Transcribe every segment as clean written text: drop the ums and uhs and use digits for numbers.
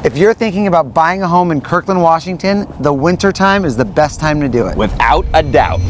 If you're thinking about buying a home in Kirkland, Washington, the winter time is the best time to do it. Without a doubt.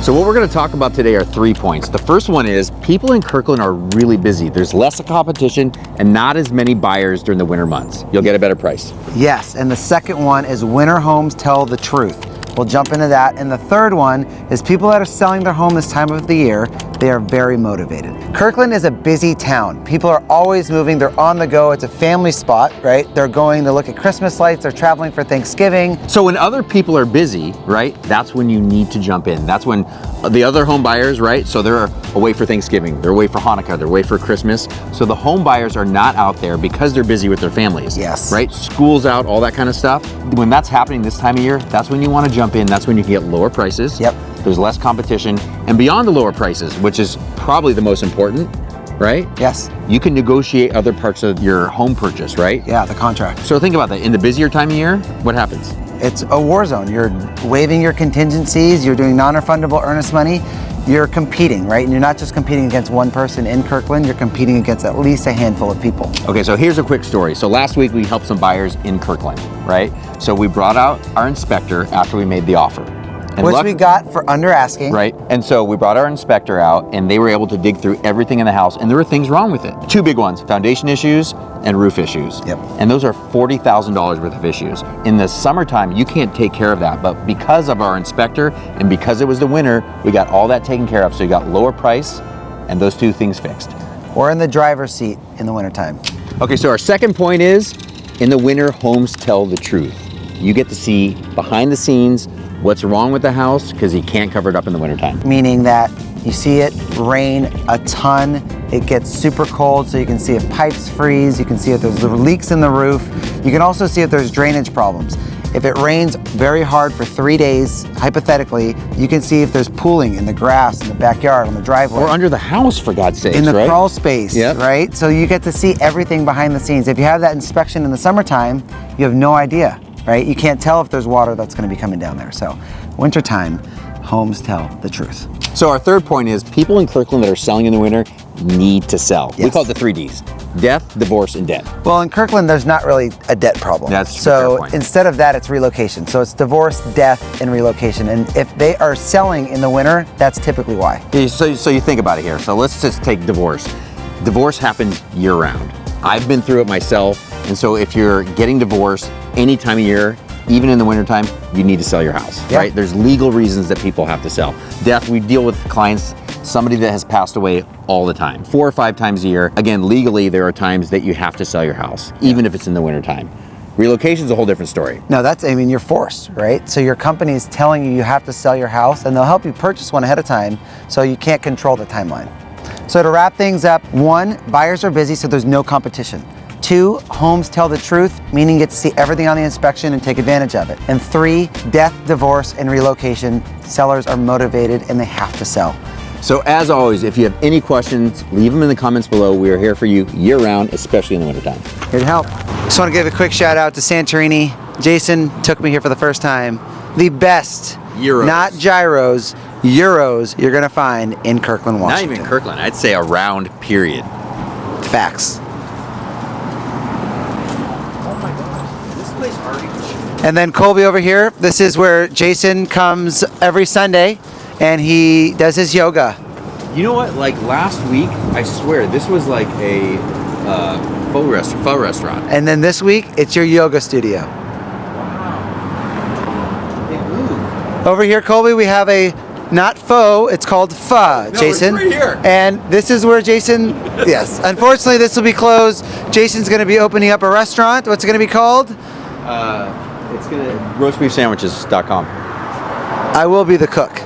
So what we're going to talk about today are 3 points. The first one is people in Kirkland are really busy. There's less competition and not as many buyers during the winter months. You'll get a better price. Yes, and the second one is winter homes tell the truth. We'll jump into that. And the third one is people that are selling their home this time of the year, they are very motivated. Kirkland is a busy town. People are always moving, they're on the go. It's a family spot, right? They're going to look at Christmas lights, they're traveling for Thanksgiving. So when other people are busy, right, that's when you need to jump in. That's when the other home buyers, right, so they're away for Thanksgiving, they're away for Hanukkah, they're away for Christmas. So the home buyers are not out there because they're busy with their families. Yes. Right? School's out, all that kind of stuff. When that's happening this time of year, that's when you want to jump in. That's when you can get lower prices. Yep. There's less competition. And beyond the lower prices, which is probably the most important, right? Yes. You can negotiate other parts of your home purchase, right? Yeah, the contract. So think about that. In the busier time of year, what happens? It's a war zone. You're waiving your contingencies, you're doing non-refundable earnest money, you're competing, right? And you're not just competing against one person in Kirkland, you're competing against at least a handful of people. Okay, so here's a quick story. So last week we helped some buyers in Kirkland, right? So we brought out our inspector after we made the offer. And which we got for under asking. Right, and so we brought our inspector out and they were able to dig through everything in the house and there were things wrong with it. Two big ones, foundation issues and roof issues. Yep. And those are $40,000 worth of issues. In the summertime, you can't take care of that, but because of our inspector and because it was the winter, we got all that taken care of. So you got lower price and those two things fixed. Or in the driver's seat in the wintertime. Okay, so our second point is, in the winter, homes tell the truth. You get to see behind the scenes what's wrong with the house because you can't cover it up in the wintertime. Meaning that you see it rain a ton, it gets super cold, so you can see if pipes freeze, you can see if there's leaks in the roof, you can also see if there's drainage problems. If it rains very hard for 3 days, hypothetically, you can see if there's pooling in the grass, in the backyard, on the driveway. Or under the house, for God's sakes, in the right? crawl space, Yep. right? So you get to see everything behind the scenes. If you have that inspection in the summertime, you have no idea, right? You can't tell if there's water that's gonna be coming down there. So wintertime, homes tell the truth. So our third point is people in Kirkland that are selling in the winter need to sell. We Yes. call it the 3 Ds. Death, divorce, and debt. Well, in Kirkland, there's not really a debt problem. That's a fair so point. instead of that, it's relocation. So it's divorce, death, and relocation. And if they are selling in the winter, that's typically why. So you think about it here. So let's just take divorce. Divorce happens year round. I've been through it myself. And so if you're getting divorced any time of year, even in the wintertime, you need to sell your house, Yeah. right? There's legal reasons that people have to sell. Death, we deal with clients, somebody that has passed away all the time, 4 or 5 times a year. Again, legally, there are times that you have to sell your house, even if it's in the wintertime. Relocation is a whole different story. No, you're forced, right? So your company is telling you have to sell your house and they'll help you purchase one ahead of time so you can't control the timeline. So to wrap things up, 1, buyers are busy so there's no competition. 2, homes tell the truth, meaning you get to see everything on the inspection and take advantage of it. And 3, death, divorce, and relocation, sellers are motivated and they have to sell. So as always, if you have any questions, leave them in the comments below. We are here for you year round, especially in the wintertime. Here to help. Just want to give a quick shout out to Santorini. Jason took me here for the first time. The best, Euros. not gyros, euros you're gonna find in Kirkland, Not Washington. even Kirkland, I'd say around, period. Facts. Oh my gosh, this place already. And then Colby over here, this is where Jason comes every Sunday and he does his yoga. You know what? Like last week, I swear this was like a faux restaurant. And then this week, it's your yoga studio. Wow. They moved. Over here, Colby, we have a not faux, it's called pho, No, Jason. it's right here. And this is where Jason, yes. Unfortunately, this will be closed. Jason's gonna be opening up a restaurant. What's it gonna be called? It's gonna roastbeefsandwiches.com. I will be the cook.